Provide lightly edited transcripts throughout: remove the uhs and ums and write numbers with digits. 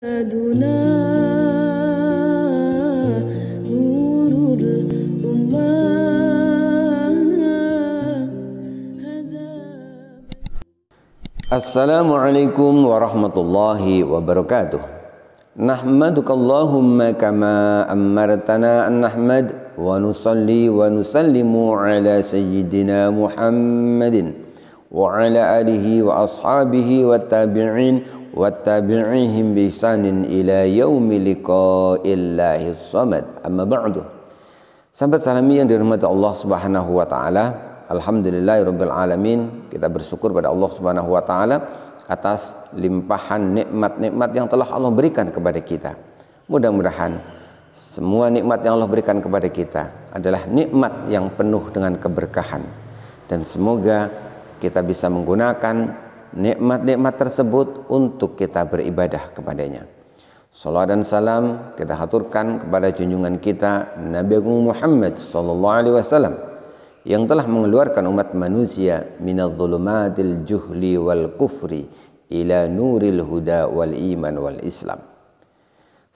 أدنى نور الأمة Assalamualaikum warahmatullahi wabarakatuh. Nahmaduka Allahumma kama amartana an nahmad wa nusalli wa nusallimu ala sayyidina Muhammadin wa ala alihi wa ashabihi wa tabi'in wa tabi'ihim bi ihsanin ila yaumi liqa'illahi samad. Amma ba'du. Sahabat salami yang dirahmati Allah Subhanahu wa taala, alhamdulillahirabbil alamin, kita bersyukur pada Allah Subhanahu wa taala atas limpahan nikmat-nikmat yang telah Allah berikan kepada kita. Mudah-mudahan semua nikmat yang Allah berikan kepada kita adalah nikmat yang penuh dengan keberkahan, dan semoga kita bisa menggunakan nikmat-nikmat tersebut untuk kita beribadah kepadanya. Salawat dan salam kita haturkan kepada junjungan kita Nabi Agung Muhammad sallallahu alaihi wasallam yang telah mengeluarkan umat manusia minadh-dhulumatil juhli wal kufri ila nuril huda wal iman wal islam.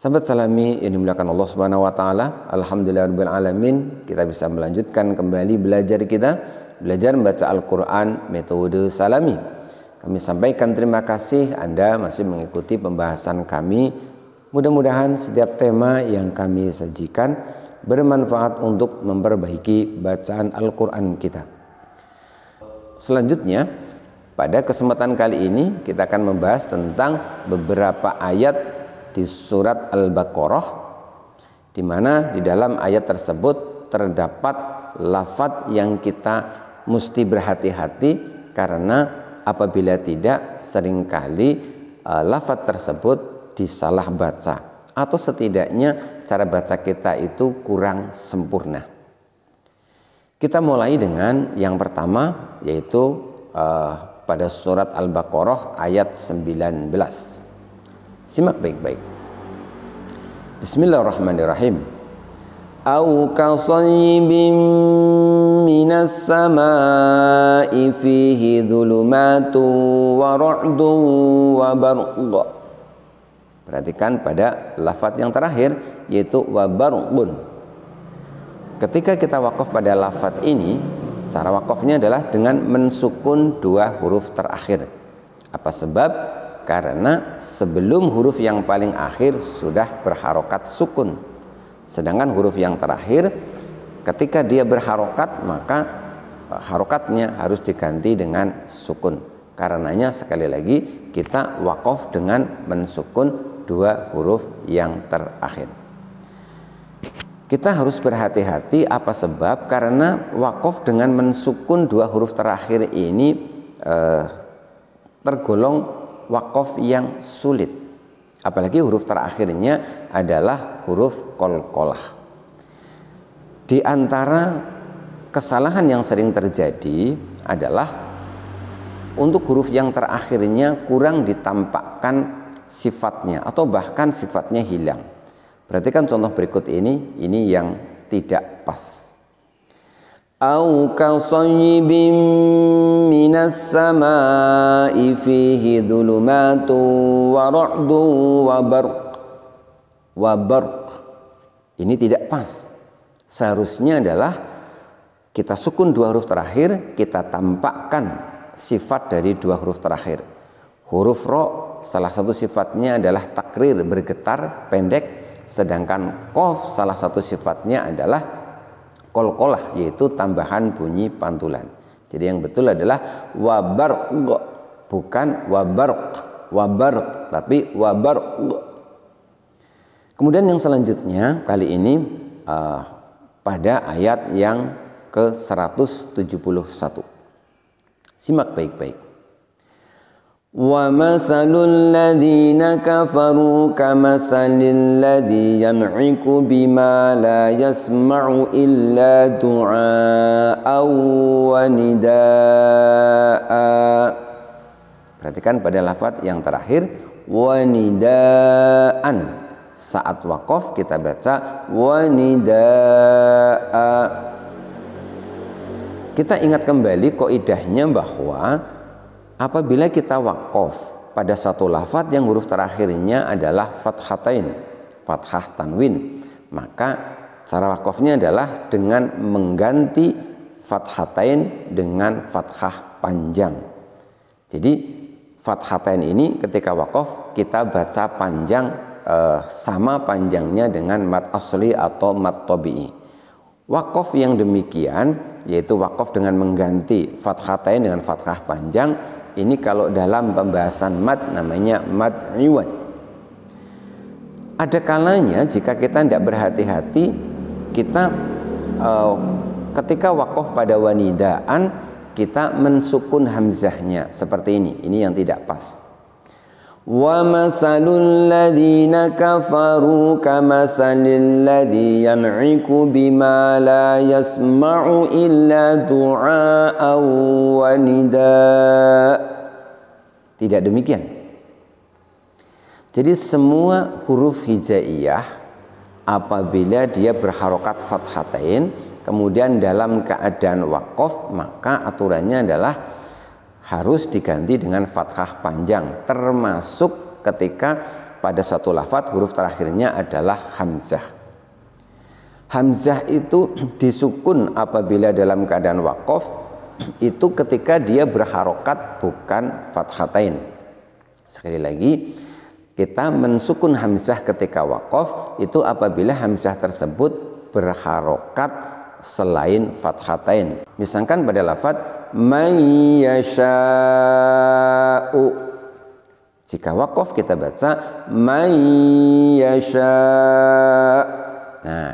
Sahabat salami yang dimuliakan Allah Subhanahu wa taala, alhamdulillahirabbil alamin, kita bisa melanjutkan kembali belajar membaca Al-Qur'an metode salami. Kami sampaikan terima kasih Anda masih mengikuti pembahasan kami. Mudah-mudahan setiap tema yang kami sajikan bermanfaat untuk memperbaiki bacaan Al-Quran kita. Selanjutnya, pada kesempatan kali ini kita akan membahas tentang beberapa ayat di surat Al-Baqarah, di mana di dalam ayat tersebut terdapat lafaz yang kita mesti berhati-hati, karena apabila tidak seringkali lafaz tersebut disalah baca, atau setidaknya cara baca kita itu kurang sempurna. Kita mulai dengan yang pertama, yaitu pada surat Al-Baqarah ayat 19. Simak baik-baik. Bismillahirrahmanirrahim. Au kasayyibin minas samaa'i fihi dhulumatun wa ra'dun wa barq. Perhatikan pada lafaz yang terakhir, yaitu wa barqun. Ketika kita wakaf pada lafaz ini, cara wakafnya adalah dengan mensukun dua huruf terakhir. Apa sebab? Karena sebelum huruf yang paling akhir sudah berharokat sukun, sedangkan huruf yang terakhir ketika dia berharokat, maka harokatnya harus diganti dengan sukun. Karenanya sekali lagi kita wakaf dengan mensukun dua huruf yang terakhir. Kita harus berhati-hati. Apa sebab? Karena wakaf dengan mensukun dua huruf terakhir ini tergolong wakaf yang sulit, apalagi huruf terakhirnya adalah huruf qalqalah. Di antara kesalahan yang sering terjadi adalah untuk huruf yang terakhirnya kurang ditampakkan sifatnya, atau bahkan sifatnya hilang. Perhatikan contoh berikut ini yang tidak pas. Au kasayyibin minas samaa'i fihi dhulumatun wa ra'dun wa barq. Wa barq. Ini tidak pas. Seharusnya adalah kita sukun dua huruf terakhir, kita tampakkan sifat dari dua huruf terakhir. Huruf ro, salah satu sifatnya adalah takrir, bergetar, pendek, sedangkan qaf salah satu sifatnya adalah qalqalah, yaitu tambahan bunyi pantulan. Jadi yang betul adalah wabarq, bukan wabarq, tapi wabarq. Kemudian yang selanjutnya kali ini pada ayat yang ke-171. Simak baik-baik. Wa masalul ladzina kafaru kamasalil ladzi yan'iku bima la yasma'u illa du'a'an wa nidaa. Perhatikan pada lafaz yang terakhir wa nidaan. Saat wakaf kita baca wa nidaa. Kita ingat kembali kaidahnya bahwa apabila kita wakaf pada satu lafadz yang huruf terakhirnya adalah fathatain, fathah tanwin, maka cara wakafnya adalah dengan mengganti fathatain dengan fathah panjang. Jadi fathatain ini ketika wakaf kita baca panjang, sama panjangnya dengan mad asli atau mad tabi'i. Wakaf yang demikian, yaitu wakaf dengan mengganti fathatain dengan fathah panjang, ini kalau dalam pembahasan mad namanya mad iwad. Ada kalanya jika kita tidak berhati-hati, kita ketika wakaf pada wanidaan kita mensukun hamzahnya seperti ini yang tidak pas. Wa masalul ladzina kafaru kamasalil ladzi yan'iku bima la yasma'u illa du'a'an wa nidaa. Tidak demikian. Jadi semua huruf hijaiyah apabila dia berharokat fathatain kemudian dalam keadaan wakaf, maka aturannya adalah harus diganti dengan fathah panjang, termasuk ketika pada satu lafadz huruf terakhirnya adalah hamzah. Hamzah itu disukun apabila dalam keadaan wakaf, itu ketika dia berharokat bukan fathatain. Sekali lagi, kita mensukun hamzah ketika wakaf itu apabila hamzah tersebut berharokat selain fathatain. Misalkan pada lafadz man yasha'u, jika wakaf kita baca man yasha'. Nah,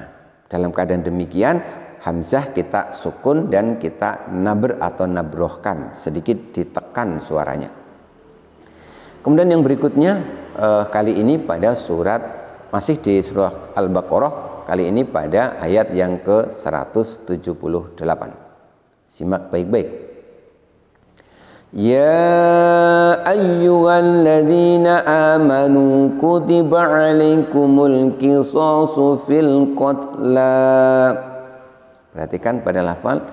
dalam keadaan demikian hamzah kita sukun dan kita nabr atau nabrohkan, sedikit ditekan suaranya. Kemudian yang berikutnya, kali ini pada surat, masih di surah Al-Baqarah, kali ini pada ayat yang ke-178. Simak baik-baik. Ya ayyuhalladzina amanu kutiba alaikumul qisasu fil qatla. Perhatikan pada lafal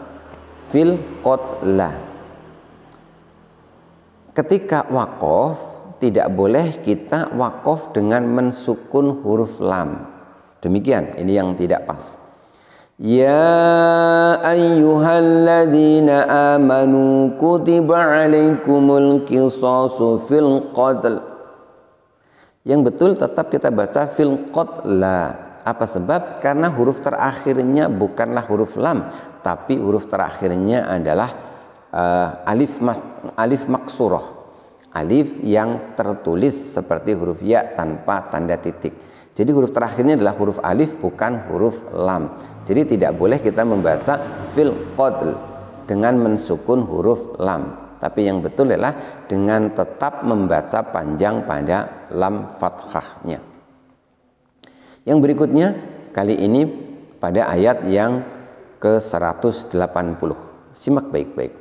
fil qatla. Ketika wakaf tidak boleh kita wakaf dengan mensukun huruf lam. Demikian, ini yang tidak pas. Ya ayyuhalladzina amanu kutiba alaikumul qisasu fil qatl. Yang betul tetap kita baca fil qatla. Apa sebab? Karena huruf terakhirnya bukanlah huruf lam, tapi huruf terakhirnya adalah alif maksurah, alif yang tertulis seperti huruf ya tanpa tanda titik. Jadi huruf terakhirnya adalah huruf alif, bukan huruf lam. Jadi tidak boleh kita membaca fil qatl dengan mensukun huruf lam, tapi yang betul adalah dengan tetap membaca panjang pada lam fathahnya. Yang berikutnya kali ini pada ayat yang ke-180. Simak baik-baik.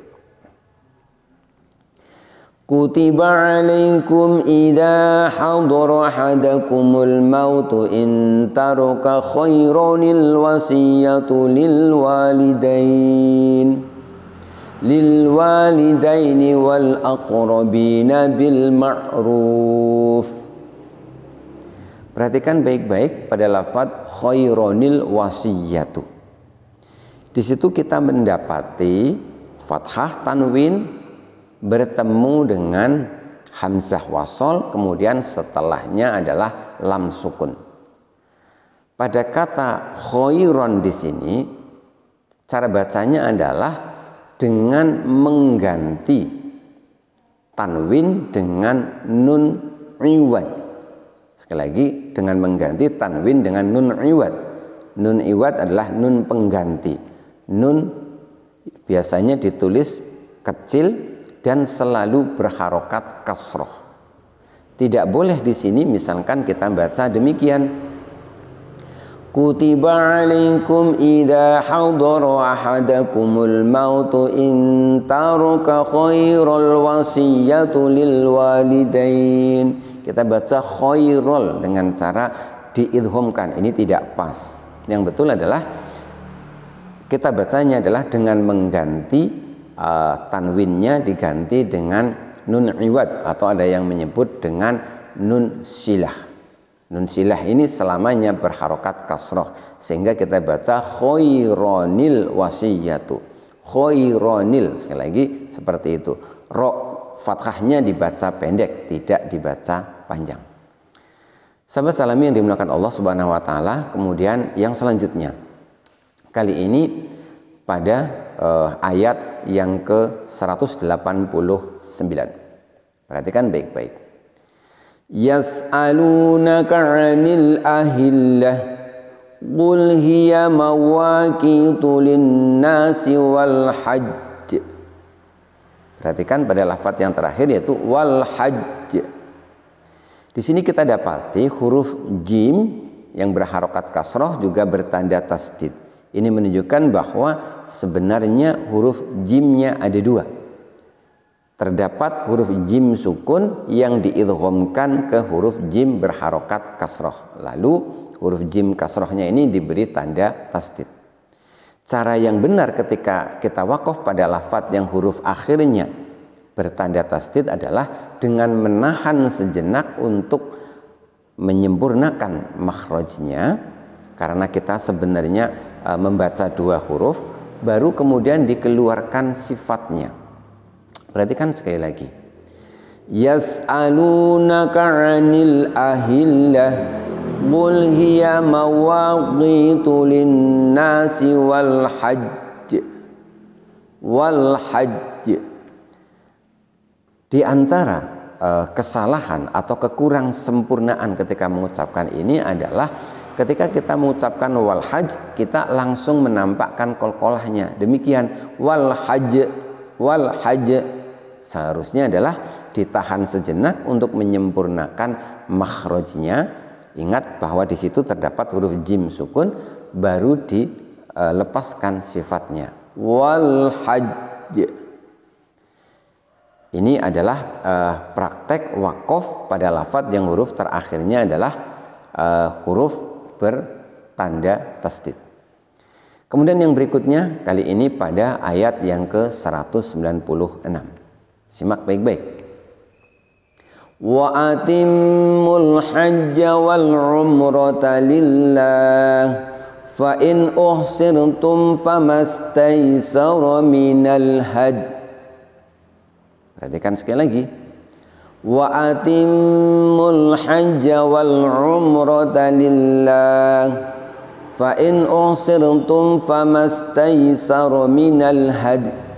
Kutiba alaikum idza hadara ahadakumul mautu in taraka khairanil wasiyatu lil walidaini wal aqrabina bil ma'ruf. Perhatikan baik-baik pada lafadz khairanil wasiyatu. Di situ kita mendapati fathah tanwin bertemu dengan hamzah wasol, kemudian setelahnya adalah lam sukun. Pada kata khairon di sini cara bacanya adalah dengan mengganti tanwin dengan nun iwad. Sekali lagi, dengan mengganti tanwin dengan nun iwad. Nun iwad adalah nun pengganti. Nun biasanya ditulis kecil dan selalu berharokat kasroh. Tidak boleh di sini misalkan kita baca demikian. Kutiba alaikum idza hadara ahadakumul mautu in taraka khairal wasiyatu lil walidain. Kita baca khairul dengan cara diidghamkan. Ini tidak pas. Yang betul adalah kita bacanya adalah dengan mengganti tanwinnya diganti dengan nun iwad atau ada yang menyebut dengan nun silah. Nun silah ini selamanya berharokat kasroh sehingga kita baca khaironil wasiyatu. Khaironil, sekali lagi seperti itu. Ro fathahnya dibaca pendek, tidak dibaca panjang. Sahabat salami yang dimuliakan Allah Subhanahu wa taala, kemudian yang selanjutnya. Kali ini pada ayat yang ke-189. Perhatikan baik-baik. Yas'alunaka 'anil ahillah qul hiya mawaqitu lin-nasi wal hajj. Perhatikan pada lafaz yang terakhir yaitu wal hajj. Di sini kita dapati huruf jim yang berharokat kasroh juga bertanda tasdid. Ini menunjukkan bahwa sebenarnya huruf jimnya ada dua. Terdapat huruf jim sukun yang diidghamkan ke huruf jim berharokat kasroh. Lalu huruf jim kasrohnya ini diberi tanda tasdid. Cara yang benar ketika kita wakof pada lafadz yang huruf akhirnya bertanda tasdid adalah dengan menahan sejenak untuk menyempurnakan makhrajnya, karena kita sebenarnya membaca dua huruf baru kemudian dikeluarkan sifatnya. Perhatikan sekali lagi. Yas'alunaka 'anil ahillah qul hiya mawaqitu lin-nasi wal hajj. Wal hajj. Di antara kesalahan atau kekurang sempurnaan ketika mengucapkan ini adalah ketika kita mengucapkan wal hajj kita langsung menampakkan qalqalahnya. Demikian wal hajj, wal hajj. Seharusnya adalah ditahan sejenak untuk menyempurnakan makhrajnya. Ingat bahwa di situ terdapat huruf jim sukun, baru dilepaskan sifatnya. Wal hajj. Ini adalah praktek wakof pada lafadz yang huruf terakhirnya adalah huruf bertanda tasdid. Kemudian yang berikutnya kali ini pada ayat yang ke-196. Simak baik-baik. Wa atimmul hajja wal umrata lillah fa in uhsirtum famastaysara minal had. Perhatikan sekali lagi. Wa atimmul hajja wal umrata lillah fa in uhsirtum famastaysara minal had.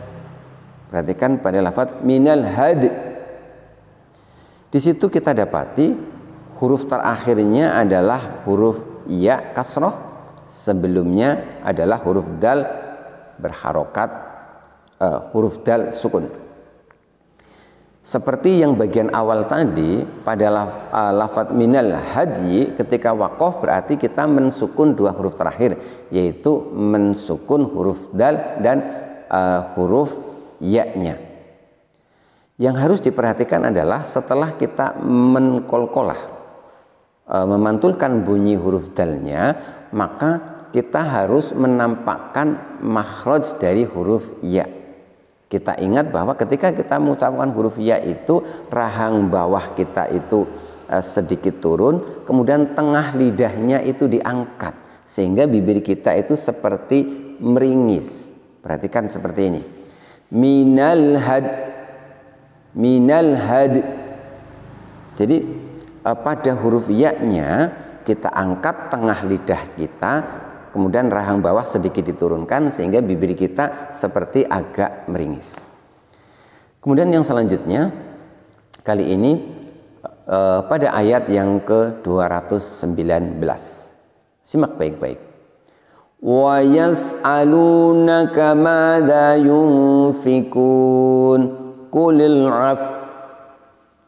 Perhatikan pada lafaz minal had. Di situ kita dapati huruf terakhirnya adalah huruf ya kasroh, sebelumnya adalah huruf dal berharokat huruf dal sukun. Seperti yang bagian awal tadi pada lafaz minal hadyi, ketika wakof berarti kita mensukun dua huruf terakhir, yaitu mensukun huruf dal dan huruf ya-nya. Yang harus diperhatikan adalah setelah kita menkolkolah, memantulkan bunyi huruf dalnya, maka kita harus menampakkan makhraj dari huruf ya. Kita ingat bahwa ketika kita mengucapkan huruf ya itu rahang bawah kita itu sedikit turun, kemudian tengah lidahnya itu diangkat sehingga bibir kita itu seperti meringis. Perhatikan seperti ini. Minal had, minal had. Jadi pada huruf ya-nya kita angkat tengah lidah kita, kemudian rahang bawah sedikit diturunkan sehingga bibir kita seperti agak meringis. Kemudian yang selanjutnya kali ini pada ayat yang ke-219. Simak baik-baik. Wa yas'alunaka madza yunfikun qulil 'af.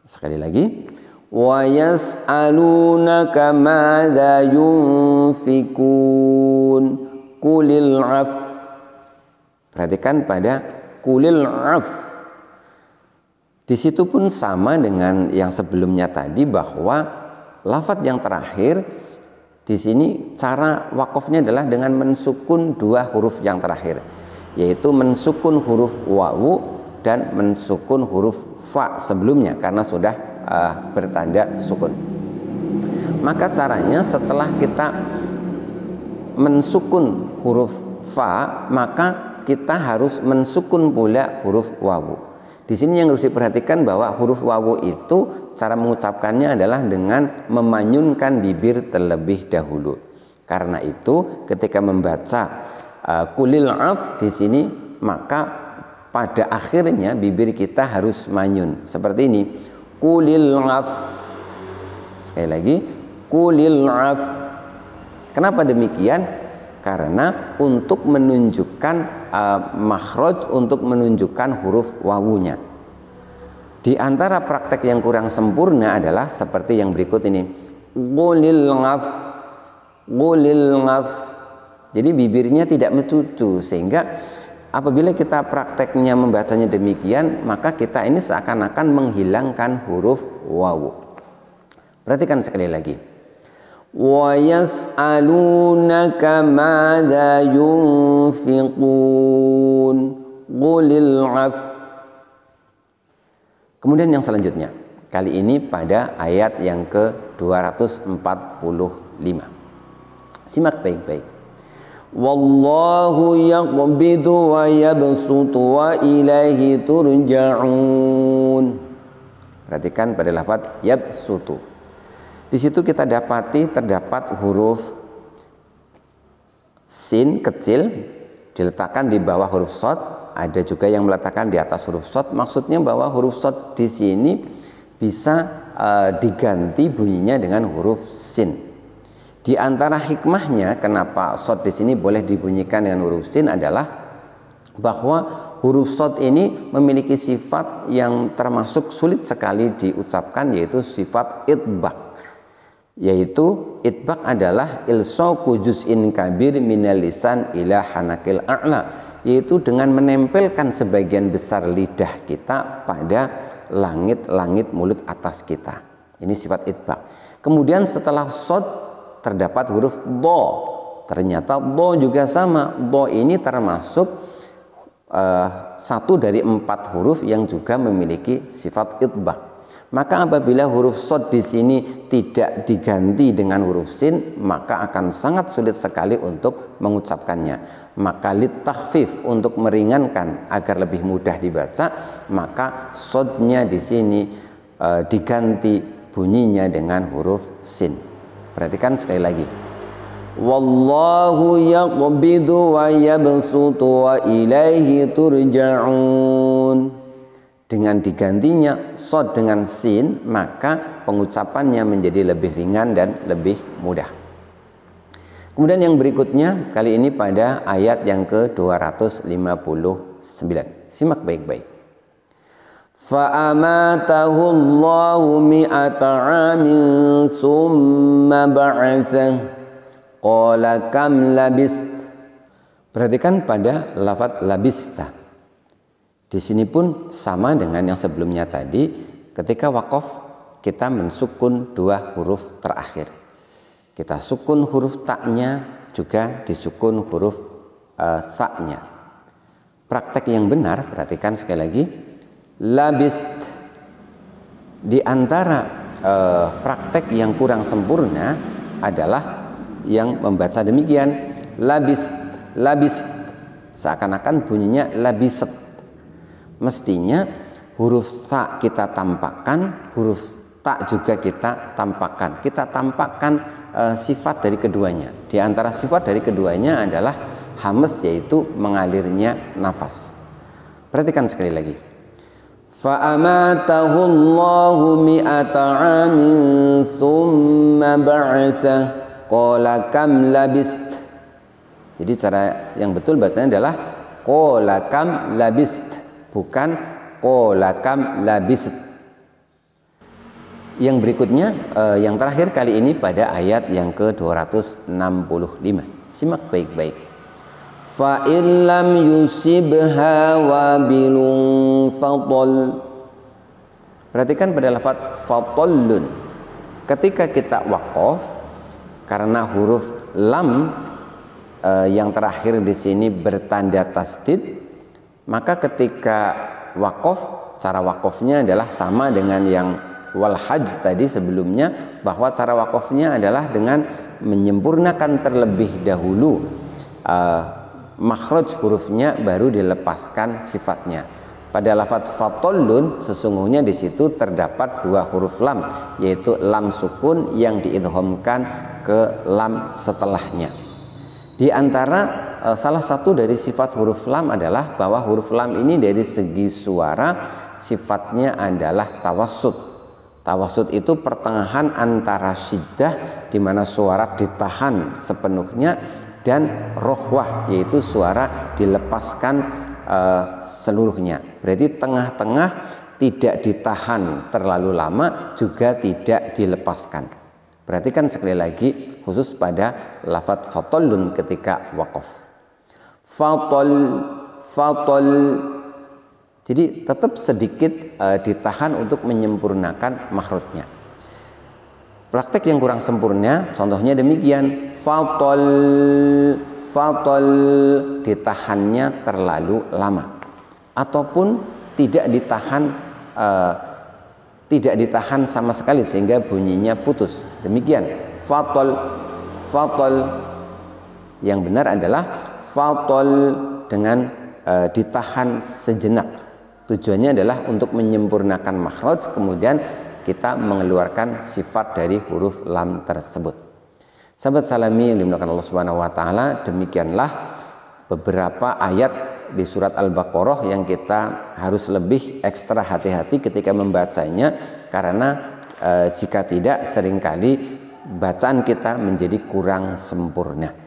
Sekali lagi. Wa yas'alunaka madza yunfikun qulil 'af. Perhatikan pada qulil 'af. Di situ pun sama dengan yang sebelumnya tadi, bahwa lafadz yang terakhir di sini cara wakofnya adalah dengan mensukun dua huruf yang terakhir, yaitu mensukun huruf wawu dan mensukun huruf fa sebelumnya karena sudah bertanda sukun. Maka caranya setelah kita mensukun huruf fa, maka kita harus mensukun pula huruf wawu. Di sini yang harus diperhatikan bahwa huruf wawu itu cara mengucapkannya adalah dengan memanyunkan bibir terlebih dahulu. Karena itu ketika membaca kulil af di sini, maka pada akhirnya bibir kita harus manyun seperti ini, kulil af. Sekali lagi, kulil af. Kenapa demikian? Karena untuk menunjukkan makhraj, untuk menunjukkan huruf wawunya. Di antara praktek yang kurang sempurna adalah seperti yang berikut ini, qulil ngaf, qulil ngaf. Jadi bibirnya tidak mencucu, sehingga apabila kita prakteknya membacanya demikian, maka kita ini seakan-akan menghilangkan huruf wawu. Perhatikan sekali lagi, wa yas'alunaka madza yunfiqun qulil af. Kemudian yang selanjutnya, kali ini pada ayat yang ke-245. Simak baik-baik. Wallahu yaqbidu wa yabsutu wa ilaihi turja'un. Perhatikan pada lafaz yabsutu. Di situ kita dapati terdapat huruf sin kecil diletakkan di bawah huruf shad, ada juga yang meletakkan di atas huruf shad. Maksudnya bahwa huruf shad di sini bisa diganti bunyinya dengan huruf sin. Di antara hikmahnya kenapa shad di sini boleh dibunyikan dengan huruf sin adalah bahwa huruf shad ini memiliki sifat yang termasuk sulit sekali diucapkan, yaitu sifat itbaq. Yaitu itbaq adalah ilsaqu juz'in kabir minal lisan ila hanakil a'la, yaitu dengan menempelkan sebagian besar lidah kita pada langit-langit mulut atas kita. Ini sifat itbaq. Kemudian setelah shad terdapat huruf do. Ternyata do juga sama. Do ini termasuk satu dari 4 huruf yang juga memiliki sifat itbaq. Maka apabila huruf shad di sini tidak diganti dengan huruf sin, maka akan sangat sulit sekali untuk mengucapkannya. Maka litakhfif, untuk meringankan agar lebih mudah dibaca, maka shadnya di sini diganti bunyinya dengan huruf sin. Perhatikan sekali lagi. Wallahu yaqbidu wa yabsutu wa ilaihi turja'un. Dengan digantinya shad dengan sin, maka pengucapannya menjadi lebih ringan dan lebih mudah. Kemudian yang berikutnya, kali ini pada ayat yang ke-259. Simak baik-baik. فَأَمَاتَهُ اللَّهُ مِئَةَ عَامٍ ثُمَّ بَعَثَهُ قَالَ كَمْ لَبِثْتَ. Perhatikan pada lafaz labista. Di sini pun sama dengan yang sebelumnya tadi, ketika waqaf kita mensukun 2 huruf terakhir. Kita sukun huruf taknya, juga disukun huruf taknya. Praktek yang benar, perhatikan sekali lagi, labist. Di antara praktek yang kurang sempurna adalah yang membaca demikian, labist, labist, seakan-akan bunyinya labisat. Mestinya huruf ta kita tampakkan, huruf ta juga kita tampakkan. Kita tampakkan sifat dari keduanya. Di antara sifat dari keduanya adalah hamas, yaitu mengalirnya nafas. Perhatikan sekali lagi. فَأَمَاتَهُ اللَّهُ مِئَةَ عَامٍ ثُمَّ بَعَثَهُ قَالَ كَمْ لَبِثْتَ. Jadi cara yang betul bacanya adalah qala kam labist, bukan qala kam labist. Yang berikutnya, yang terakhir kali ini pada ayat yang ke-265. Simak baik-baik. Fa illam yusibha wabilun fadl. Perhatikan pada lafaz fadlun. Ketika kita waqaf, karena huruf lam yang terakhir di sini bertanda tasdid, maka ketika waqaf cara wakafnya adalah sama dengan yang wal hajj tadi sebelumnya, bahwa cara wakafnya adalah dengan menyempurnakan terlebih dahulu makhraj hurufnya, baru dilepaskan sifatnya. Pada lafadz fatollun sesungguhnya di situ terdapat dua huruf lam, yaitu lam sukun yang diidghamkan ke lam setelahnya. Di antara salah satu dari sifat huruf lam adalah bahwa huruf lam ini dari segi suara sifatnya adalah tawassut. Tawassut itu pertengahan antara syiddah di mana suara ditahan sepenuhnya, dan rohwah yaitu suara dilepaskan seluruhnya. Berarti tengah-tengah, tidak ditahan terlalu lama juga tidak dilepaskan. Perhatikan sekali lagi khusus pada lafadz fatollun ketika wakaf. Fatol. Jadi tetap sedikit ditahan untuk menyempurnakan makhrajnya. Praktek yang kurang sempurna contohnya demikian, fatol ditahannya terlalu lama, ataupun tidak ditahan sama sekali sehingga bunyinya putus. Demikian fatol. Yang benar adalah fatol dengan ditahan sejenak. Tujuannya adalah untuk menyempurnakan makhraj, kemudian kita mengeluarkan sifat dari huruf lam tersebut. Sahabat salami yang dimuliakan Allah Subhanahu wa taala, demikianlah beberapa ayat di surat Al-Baqarah yang kita harus lebih ekstra hati-hati ketika membacanya, karena jika tidak seringkali bacaan kita menjadi kurang sempurna.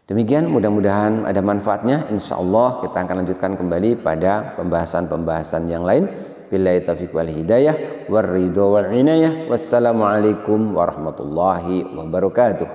Demikian, mudah-mudahan ada manfaatnya. Insya Allah kita akan lanjutkan kembali pada pembahasan-pembahasan yang lain. Billahi taufiq wal hidayah war ridha wal inayah. Wassalamualaikum warahmatullahi wabarakatuh.